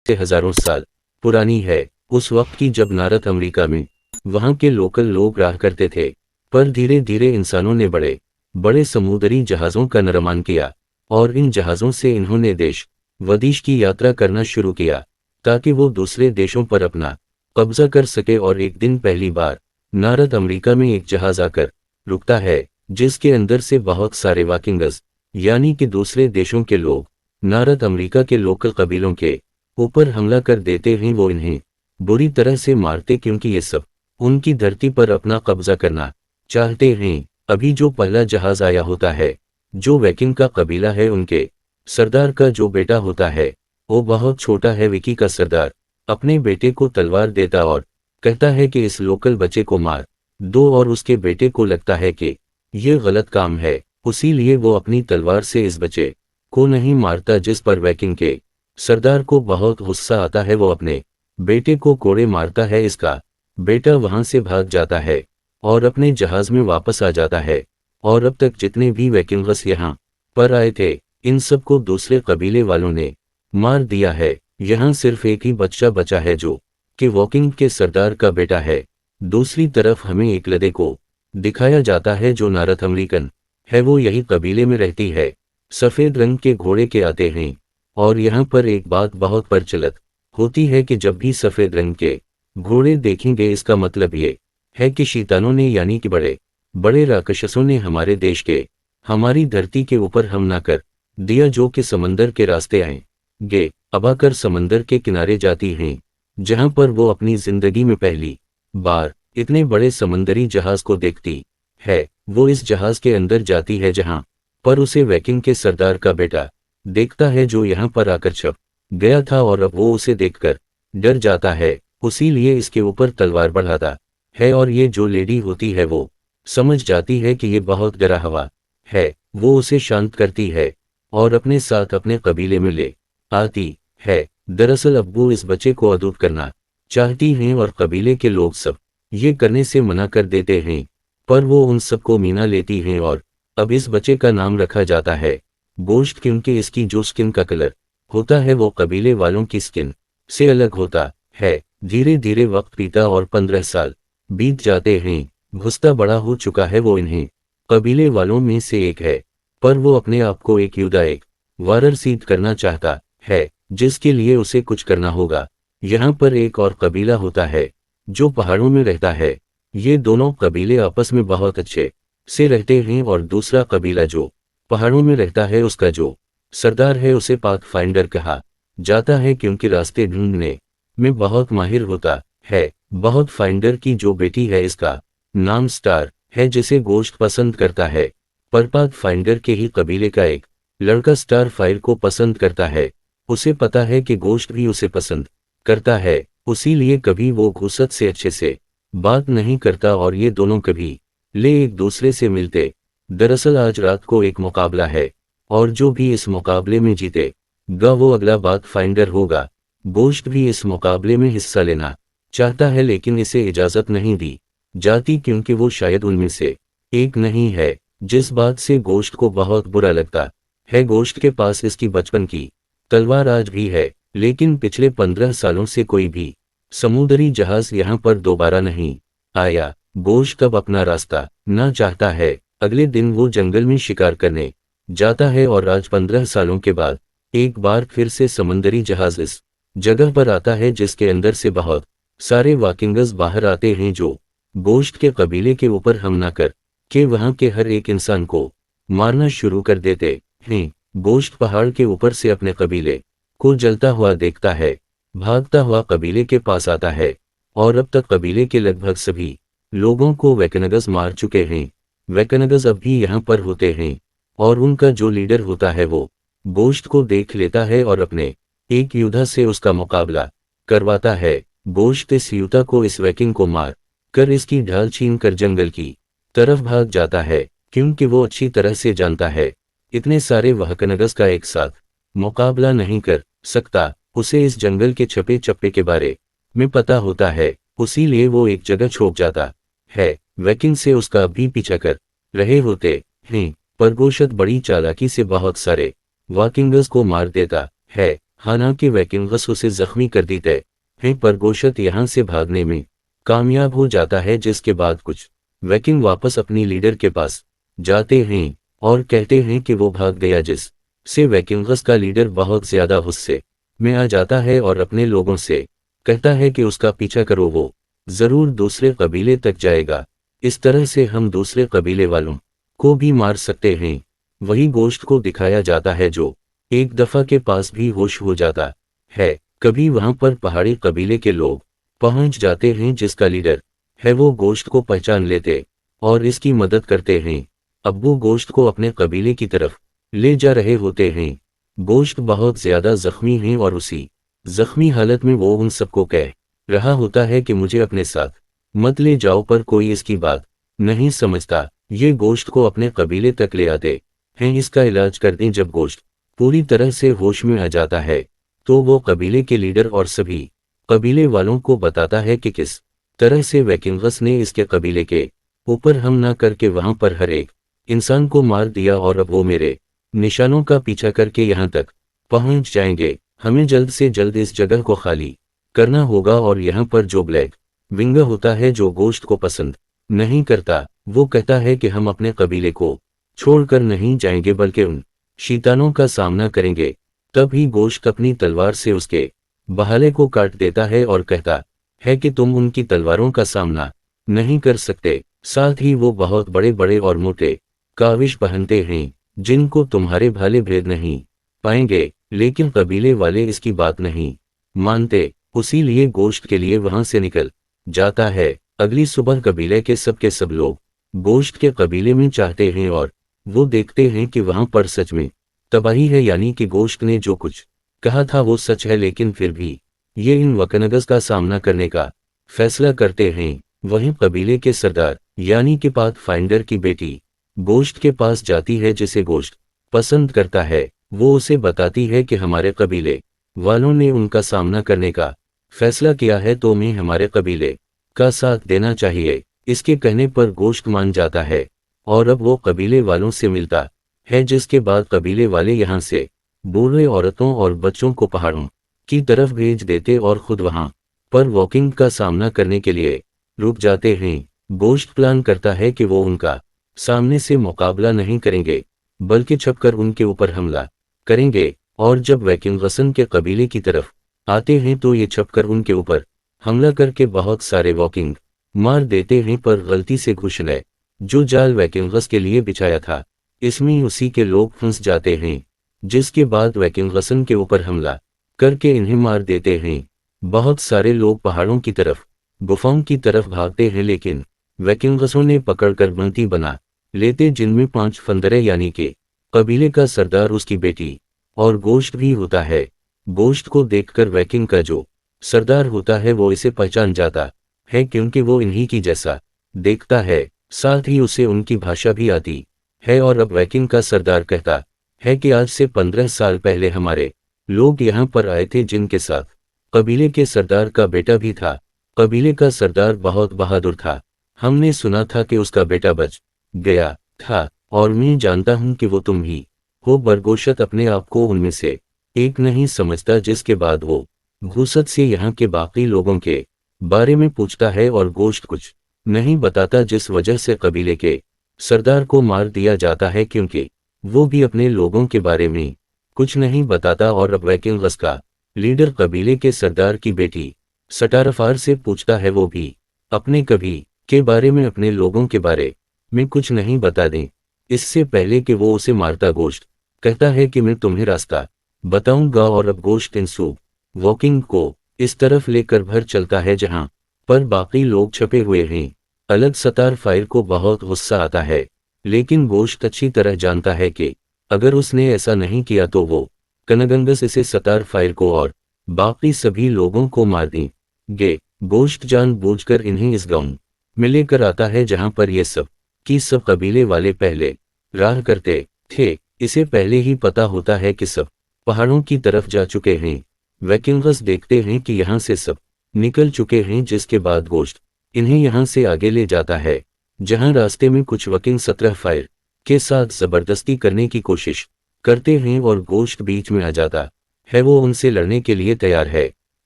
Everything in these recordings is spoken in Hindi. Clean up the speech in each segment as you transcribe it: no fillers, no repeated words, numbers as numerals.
से हजारों साल पुरानी है, उस वक्त की जब नारद अमेरिका में वहां के लोकल लोग रहा करते थे। पर धीरे धीरे इंसानों ने बड़े बड़े समुद्री जहाज़ों का निर्माण किया और इन जहाज़ों से इन्होंने देश विदेश की यात्रा करना शुरू किया ताकि वो दूसरे देशों पर अपना कब्जा कर सके। और एक दिन पहली बार नारद अमेरिका में एक जहाज आकर रुकता है जिसके अंदर से बहुत सारे वाकिंगर्स यानी कि दूसरे देशों के लोग नारद अमेरिका के लोकल कबीलों के ऊपर हमला कर देते हैं। वो इन्हें बुरी तरह से मारते क्योंकि ये सब उनकी धरती पर अपना कब्जा करना चाहते हैं। अभी जो पहला जहाज आया होता है, जो वैकिंग का कबीला है, उनके सरदार का जो बेटा होता है वो बहुत छोटा है। विकी का सरदार अपने बेटे को तलवार देता और कहता है कि इस लोकल बच्चे को मार दो और उसके बेटे को लगता है कि यह गलत काम है, उसीलिए वो अपनी तलवार से इस बच्चे को नहीं मारता, जिस पर वैकिंग के सरदार को बहुत गुस्सा आता है। वो अपने बेटे को कोड़े मारता है। इसका बेटा वहां से भाग जाता है और अपने जहाज में वापस आ जाता है। और अब तक जितने भी वैकिंगर्स यहाँ पर आए थे, इन सबको दूसरे कबीले वालों ने मार दिया है। यहाँ सिर्फ एक ही बच्चा बचा है जो कि वॉकिंग के सरदार का बेटा है। दूसरी तरफ हमें एक लड़े को दिखाया जाता है जो नारद अमेरिकन है, वो यही कबीले में रहती है। सफेद रंग के घोड़े के आते हैं और यहाँ पर एक बात बहुत प्रचलित होती है कि जब भी सफेद रंग के घोड़े देखेंगे, इसका मतलब ये है कि शैतानों ने यानी कि बड़े बड़े राक्षसों ने हमारे देश के हमारी धरती के ऊपर हमला कर दिया, जो कि समंदर के रास्ते आएंगे। अब आकर समंदर के किनारे जाती हैं जहां पर वो अपनी जिंदगी में पहली बार इतने बड़े समंदरी जहाज को देखती है। वो इस जहाज के अंदर जाती है जहां पर उसे वैकिंग के सरदार का बेटा देखता है जो यहाँ पर आकर छप गया था, और अब वो उसे देखकर डर जाता है, उसीलिए इसके ऊपर तलवार बढ़ाता है। और ये जो लेडी होती है वो समझ जाती है कि ये बहुत डरा हुआ है। वो उसे शांत करती है और अपने साथ अपने कबीले में ले आती है। दरअसल अब वो इस बच्चे को आज़ाद करना चाहती हैं और कबीले के लोग सब ये करने से मना कर देते हैं, पर वो उन सबको मीना लेती हैं। और अब इस बच्चे का नाम रखा जाता है गोश्त, क्योंकि इसकी जो स्किन का कलर होता है वो कबीले वालों की स्किन से अलग होता है। धीरे धीरे वक्त बीता और 15 साल बीत जाते हैं। घुसता बड़ा हो चुका है वो इन्हें कबीले वालों में से एक है, पर वो अपने आप को एक योद्धा एक वारियर सिद्ध करना चाहता है, जिसके लिए उसे कुछ करना होगा। यहाँ पर एक और कबीला होता है जो पहाड़ों में रहता है। ये दोनों कबीले आपस में बहुत अच्छे से रहते हैं और दूसरा कबीला जो पहाड़ों में रहता है उसका जो सरदार है उसे पाथ फाइंडर कहा जाता है, क्योंकि रास्ते ढूंढने में बहुत माहिर होता है। बहुत फाइंडर की जो बेटी है इसका नाम स्टार है, जिसे गोश्त पसंद करता है। पर पाथ फाइंडर के ही कबीले का एक लड़का स्टार फायर को पसंद करता है। उसे पता है कि गोश्त भी उसे पसंद करता है, उसीलिए कभी वो घुसत से अच्छे से बात नहीं करता और ये दोनों कभी ले एक दूसरे से मिलते। दरअसल आज रात को एक मुकाबला है और जो भी इस मुकाबले में जीतेगा वो अगला पाथ फाइंडर होगा। गोश्त भी इस मुकाबले में हिस्सा लेना चाहता है, लेकिन इसे इजाजत नहीं दी जाती क्योंकि वो शायद उनमें से एक नहीं है, जिस बात से गोश्त को बहुत बुरा लगता है। गोश्त के पास इसकी बचपन की तलवार आज भी है, लेकिन पिछले 15 सालों से कोई भी समुद्री जहाज यहाँ पर दोबारा नहीं आया। गोश्त अब अपना रास्ता ना चाहता है। अगले दिन वो जंगल में शिकार करने जाता है और आज 15 सालों के बाद एक बार फिर से समंदरी जहाज इस जगह पर आता है, जिसके अंदर से बहुत सारे वाकिंगर्स बाहर आते हैं जो गोश्त के कबीले के ऊपर हमला कर के वहां के हर एक इंसान को मारना शुरू कर देते हैं। गोश्त पहाड़ के ऊपर से अपने कबीले को जलता हुआ देखता है, भागता हुआ कबीले के पास आता है और अब तक कबीले के लगभग सभी लोगों को वैकिंगर्स मार चुके हैं। वैकिंगर्स अब भी यहाँ पर होते हैं और उनका जो लीडर होता है वो गोश्त को देख लेता है और अपने एक योद्धा से उसका मुकाबला करवाता है। गोश्त इस योद्धा को इस वैकिंग को मार कर इसकी ढाल छीन कर जंगल की तरफ भाग जाता है, क्योंकि वो अच्छी तरह से जानता है इतने सारे वैकिंगर्स का एक साथ मुकाबला नहीं कर सकता। उसे इस जंगल के छपे चप्पे के बारे में पता होता है, उसीलिए वो एक जगह छुप जाता है। वैकिंग से उसका भी पीछा कर रहे होते हैं, पर गोश्त बड़ी चालाकी से बहुत सारे वाकिंगर्स को मार देता है। हालांकि वैकिंगस उसे जख्मी कर देते हैं, पर गोश्त यहाँ से भागने में कामयाब हो जाता है, जिसके बाद कुछ वैकिंग वापस अपनी लीडर के पास जाते हैं और कहते हैं कि वो भाग गया, जिस से वैकिंगस का लीडर बहुत ज्यादा गुस्से में आ जाता है और अपने लोगों से कहता है कि उसका पीछा करो, वो जरूर दूसरे कबीले तक जाएगा। इस तरह से हम दूसरे कबीले वालों को भी मार सकते हैं। वही गोश्त को दिखाया जाता है जो एक दफा के पास भी होश हो जाता है। कभी वहां पर पहाड़ी कबीले के लोग पहुंच जाते हैं, जिसका लीडर है वो गोश्त को पहचान लेते और इसकी मदद करते हैं। अब वो गोश्त को अपने कबीले की तरफ ले जा रहे होते हैं। गोश्त बहुत ज्यादा जख्मी है और उसी जख्मी हालत में वो उन सबको कह रहा होता है कि मुझे अपने साथ मत ले जाओ, पर कोई इसकी बात नहीं समझता। ये गोश्त को अपने कबीले तक ले आते हैं, इसका इलाज कर दें। जब गोश्त पूरी तरह से होश में आ जाता है तो वो कबीले के लीडर और सभी कबीले वालों को बताता है कि किस तरह से वैकिंगस ने इसके कबीले के ऊपर हमला करके वहां पर हर एक इंसान को मार दिया और अब वो मेरे निशानों का पीछा करके यहाँ तक पहुंच जाएंगे। हमें जल्द से जल्द इस जगह को खाली करना होगा। और यहाँ पर जो ब्लैक विंग होता है, जो गोश्त को पसंद नहीं करता, वो कहता है कि हम अपने कबीले को छोड़कर नहीं जाएंगे, बल्कि उन शैतानों का सामना करेंगे। तब ही गोश्त अपनी तलवार से उसके बहाले को काट देता है और कहता है कि तुम उनकी तलवारों का सामना नहीं कर सकते। साथ ही वो बहुत बड़े बड़े और मोटे काविश पहनते हैं, जिनको तुम्हारे भाले भेद नहीं पाएंगे। लेकिन कबीले वाले इसकी बात नहीं मानते, उसीलिए गोश्त के लिए वहां से निकल जाता है। अगली सुबह कबीले के सब लोग गोश्त के कबीले में चाहते हैं और वो देखते हैं कि वहां पर सच में तबाही है, यानी कि गोश्त ने जो कुछ कहा था वो सच है। लेकिन फिर भी ये इन वकनगस का सामना करने का फैसला करते हैं। वहीं कबीले के सरदार यानी कि पाथ फाइंडर की बेटी गोश्त के पास जाती है, जिसे गोश्त पसंद करता है। वो उसे बताती है कि हमारे कबीले वालों ने उनका सामना करने का फैसला किया है, तो मैं हमारे कबीले का साथ देना चाहिए। इसके कहने पर गोश्त मान जाता है और अब वो कबीले वालों से मिलता है, जिसके बाद कबीले वाले यहाँ से बूढ़े औरतों और बच्चों को पहाड़ों की तरफ भेज देते और खुद वहां पर वॉकिंग का सामना करने के लिए रुक जाते हैं। गोश्त प्लान करता है कि वो उनका सामने से मुकाबला नहीं करेंगे, बल्कि छपकर उनके ऊपर हमला करेंगे। और जब वैकिंगसन के कबीले की तरफ आते हैं तो ये छपकर उनके ऊपर हमला करके बहुत सारे वॉकिंग मार देते हैं, पर गलती से घुसने जो जाल वैकिंगस के लिए बिछाया था इसमें उसी के लोग फंस जाते हैं, जिसके बाद वैकिंगसन के ऊपर हमला करके इन्हें मार देते हैं। बहुत सारे लोग पहाड़ों की तरफ गुफाओं की तरफ भागते हैं, लेकिन वैकिंगसों ने पकड़कर बंदी बना लेते, जिनमें 5 फंदरे यानी कि कबीले का सरदार, उसकी बेटी और गोश्त भी होता है। गोश्त को देखकर वैकिंग का जो सरदार होता है वो इसे पहचान जाता है, क्योंकि वो इन्हीं की जैसा देखता है। साथ ही उसे उनकी भाषा भी आती है। और अब वैकिंग का सरदार कहता है कि आज से 15 साल पहले हमारे लोग यहाँ पर आए थे, जिनके साथ कबीले के सरदार का बेटा भी था। कबीले का सरदार बहुत बहादुर था। हमने सुना था कि उसका बेटा बच गया था, और मैं जानता हूं कि वो तुम ही हो। बरगोशत अपने आप को उनमें से एक नहीं समझता, जिसके बाद वो घूसत से यहाँ के बाकी लोगों के बारे में पूछता है और गोश्त कुछ नहीं बताता, जिस वजह से कबीले के सरदार को मार दिया जाता है, क्योंकि वो भी अपने लोगों के बारे में कुछ नहीं बताता। और अब वैकिंगस का लीडर कबीले के सरदार की बेटी सटारफार से पूछता है, वो भी अपने कभी के बारे में, अपने लोगों के बारे में कुछ नहीं बता दें, इससे पहले कि वो उसे मारता। गोश्त कहता है कि मैं तुम्हें रास्ता बताऊंगा। और अब गोश्त इंसू वॉकिंग को इस तरफ लेकर भर चलता है जहां पर बाकी लोग छपे हुए हैं। अलग सतार फायर को बहुत गुस्सा आता है, लेकिन गोश्त अच्छी तरह जानता है कि अगर उसने ऐसा नहीं किया तो वो कनगंगस इसे सतार फायर को और बाकी सभी लोगों को मार देंगे। गोश्त जानबूझकर इन्हें इस गांव में लेकर आता है जहां पर ये सब की सब कबीले वाले पहले राह करते थे। इसे पहले ही पता होता है कि सब पहाड़ों की तरफ जा चुके हैं। वैकिंगस देखते हैं कि यहाँ से सब निकल चुके हैं, जिसके बाद गोश्त इन्हें यहाँ से आगे ले जाता है, जहाँ रास्ते में कुछ वकिंग 17 फायर के साथ जबरदस्ती करने की कोशिश करते हैं और गोश्त बीच में आ जाता है वो उनसे लड़ने के लिए तैयार है।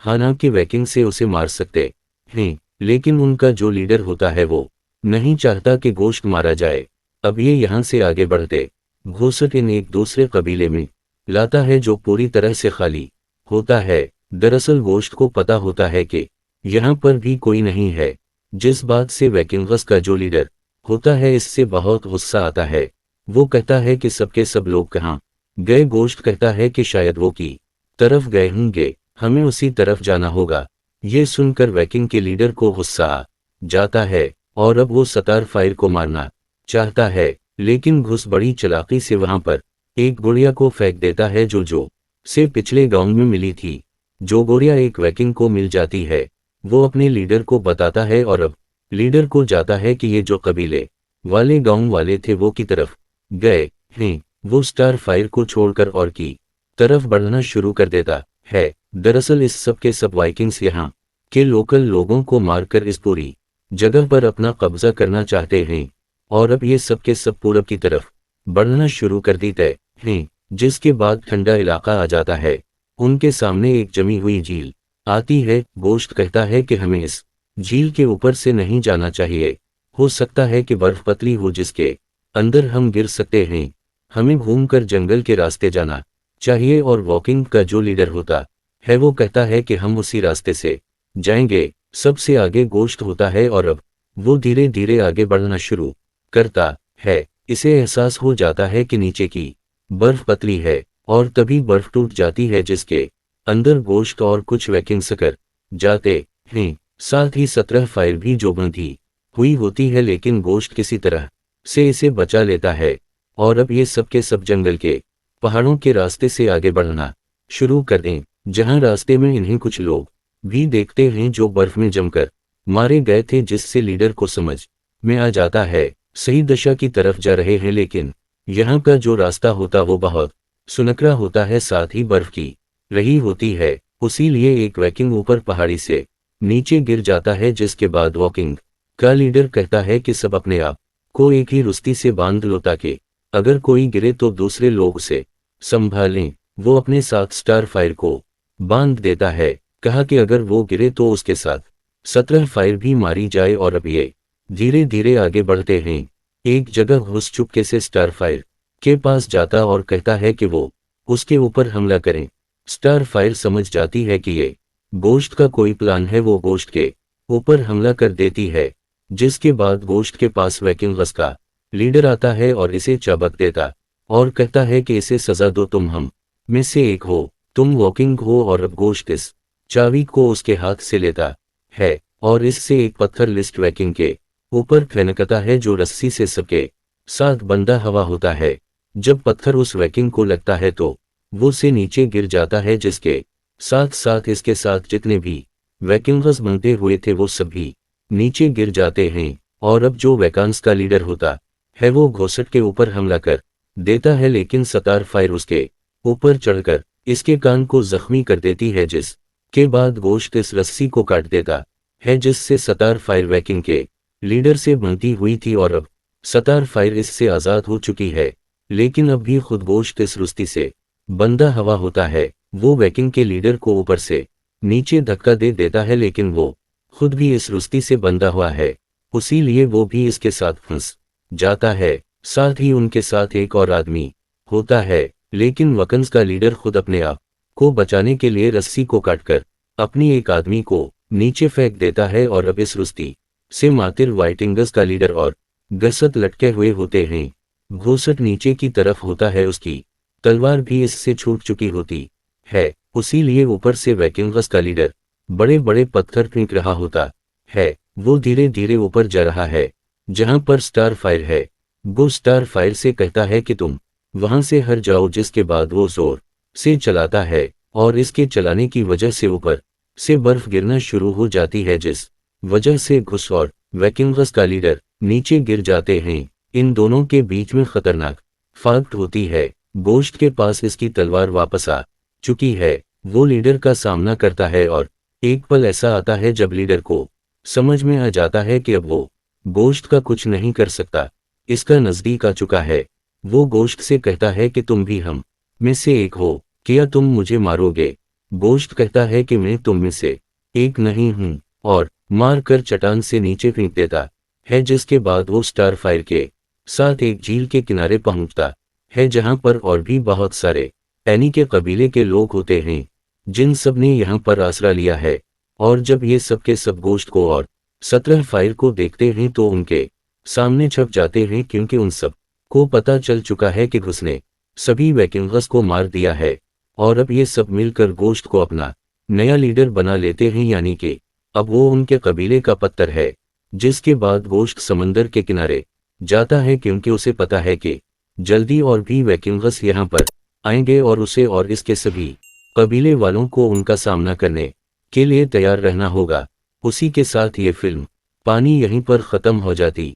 हालांकि वैकिंग से उसे मार सकते हैं, लेकिन उनका जो लीडर होता है वो नहीं चाहता कि गोश्त मारा जाए। अब ये यहाँ से आगे बढ़ते घोसट इन एक दूसरे कबीले में लाता है जो पूरी तरह से खाली होता है। दरअसल गोश्त को पता होता है कि यहाँ पर भी कोई नहीं है। जिस बात से वैकिंगस का जो लीडर होता है इससे बहुत गुस्सा आता है। वो कहता है कि सबके सब लोग कहाँ गए। गोश्त कहता है कि शायद वो की तरफ गए होंगे, हमें उसी तरफ जाना होगा। ये सुनकर वैकिंग के लीडर को गुस्सा आ जाता है और अब वो सतार फायर को मारना चाहता है, लेकिन घुस बड़ी चालाकी से वहां पर एक गुड़िया को फेंक देता है जो से पिछले गांव में मिली थी। जो गुड़िया एक वैकिंग को मिल जाती है वो अपने लीडर को बताता है और अब लीडर को जाता है कि ये जो कबीले वाले गांव वाले थे वो की तरफ गए हैं। वो स्टार फायर को छोड़कर और की तरफ बढ़ना शुरू कर देता है। दरअसल इस सब के सब वाइकिंग्स यहाँ के लोकल लोगों को मारकर इस पूरी जगह पर अपना कब्जा करना चाहते हैं और अब ये सब के सब पूरब की तरफ बढ़ना शुरू कर देते हैं। जिसके बाद ठंडा इलाका आ जाता है। उनके सामने एक जमी हुई झील आती है। गोश्त कहता है कि हमें इस झील के ऊपर से नहीं जाना चाहिए, हो सकता है कि बर्फ पतली हो जिसके अंदर हम गिर सकते हैं। हमें घूमकर जंगल के रास्ते जाना चाहिए। और वॉकिंग का जो लीडर होता है वो कहता है कि हम उसी रास्ते से जाएंगे। सबसे आगे गोश्त होता है और अब वो धीरे धीरे आगे बढ़ना शुरू करता है। इसे एहसास हो जाता है कि नीचे की बर्फ पतली है और तभी बर्फ टूट जाती है जिसके अंदर गोश्त और कुछ वैकिंग सकर जाते हैं। साथ ही 17 फायर भी जो बंधी हुई होती है, लेकिन गोश्त किसी तरह से इसे बचा लेता है और अब ये सब के सब जंगल के पहाड़ों के रास्ते से आगे बढ़ना शुरू कर दें, जहां रास्ते में इन्हें कुछ लोग भी देखते हैं जो बर्फ में जमकर मारे गए थे, जिससे लीडर को समझ में आ जाता है सही दिशा की तरफ जा रहे हैं। लेकिन यहाँ का जो रास्ता होता वो बहुत सुनकरा होता है, साथ ही बर्फ की रही होती है। उसी लिए एक वैकिंग ऊपर पहाड़ी से नीचे गिर जाता है, जिसके बाद वॉकिंग का लीडर कहता है कि सब अपने आप को एक ही रुस्ती से बांध लो ताकि अगर कोई गिरे तो दूसरे लोग उसे संभालें। वो अपने साथ स्टार फायर को बांध देता है। कहा कि अगर वो गिरे तो उसके साथ 17 फायर भी मारी जाए और अब ये धीरे धीरे आगे बढ़ते हैं। एक जगह घुस चुपके से स्टार फायर के पास जाता और कहता है कि वो उसके ऊपर हमला करें। स्टार फायर समझ जाती है कि ये गोश्त का कोई प्लान है। वो गोश्त के ऊपर हमला कर देती है, जिसके बाद गोश्त के पास वैकिंगस का लीडर आता है और इसे चाबक देता और कहता है कि इसे सजा दो, तुम हम में से एक हो, तुम वॉकिंग हो। और अब गोश्त इस चाबी को उसके हाथ से लेता है और इससे एक पत्थर लिस्ट वैकिंग के ऊपर फेंकता है जो रस्सी से सबके साथ बंधा हुआ होता है। जब पत्थर उस वैकिंग को लगता है तो वो से नीचे गिर जाता है, जिसके साथ साथ इसके साथ जितने भी वैकिंगस बंधे हुए थे वो सभी नीचे गिर जाते हैं। और अब जो वैकांस का लीडर होता है वो घोसट के ऊपर हमला कर देता है, लेकिन सतार फायर उसके ऊपर चढ़कर इसके कान को जख्मी कर देती है, जिसके बाद गोश्त इस रस्सी को काट देता है जिससे सतार फायर वैकिंग के लीडर से बंधी हुई थी। और अब सतार फायर इससे आज़ाद हो चुकी है, लेकिन अब भी खुद गोश्त इस रुस्ती से बंधा हवा होता है। वो वैकिंग के लीडर को ऊपर से नीचे धक्का दे देता है, लेकिन वो खुद भी इस रुस्ती से बंधा हुआ है, उसी लिए वो भी इसके साथ फंस जाता है। साथ ही उनके साथ एक और आदमी होता है, लेकिन वकन्स का लीडर खुद अपने आप को बचाने के लिए रस्सी को काटकर अपनी एक आदमी को नीचे फेंक देता है। और अब इस रुस्ती से मातिर वाइटिंगस का लीडर और गसत लटके हुए होते हैं। घोसट नीचे की तरफ होता है, उसकी तलवार भी इससे छूट चुकी होती है, उसी लिए ऊपर से वैकिंगस का लीडर बड़े बड़े पत्थर फेंक रहा होता है। वो धीरे धीरे ऊपर जा रहा है जहां पर स्टार फायर है। वो स्टार फायर से कहता है कि तुम वहां से हट जाओ, जिसके बाद वो जोर से चलाता है और इसके चलाने की वजह से ऊपर से बर्फ गिरना शुरू हो जाती है, जिस वजह से घुस और वैकिंगस का लीडर नीचे गिर जाते हैं। इन दोनों के बीच में खतरनाक फाइट होती है। गोश्त के पास इसकी तलवार वापस आ चुकी है। वो लीडर का सामना करता है और एक पल ऐसा आता है जब लीडर को समझ में आ जाता है कि अब वो गोश्त का कुछ नहीं कर सकता, इसका नजदीक आ चुका है। वो गोश्त से कहता है कि तुम भी हम में से एक हो, क्या तुम मुझे मारोगे? गोश्त कहता है कि मैं तुम में से एक नहीं हूं, और मार कर चट्टान से नीचे फेंक देता है, जिसके बाद वो स्टार फायर के साथ एक झील के किनारे पहुंचता है जहां पर और भी बहुत सारे एनी के कबीले के लोग होते हैं, जिन सब ने यहाँ पर आसरा लिया है। और जब ये सब के सब गोश्त को और 17 फायर को देखते हैं तो उनके सामने छप जाते हैं, क्योंकि उन सब को पता चल चुका है कि उसने सभी वैकिंगस को मार दिया है। और अब ये सब मिलकर गोश्त को अपना नया लीडर बना लेते हैं, यानी कि अब वो उनके कबीले का पत्थर है। जिसके बाद गोश्त समंदर के किनारे जाता है, क्योंकि उसे पता है कि जल्दी और भी वैकिंगस यहाँ पर आएंगे और उसे और इसके सभी कबीले वालों को उनका सामना करने के लिए तैयार रहना होगा। उसी के साथ ये फिल्म पानी यहीं पर ख़त्म हो जाती।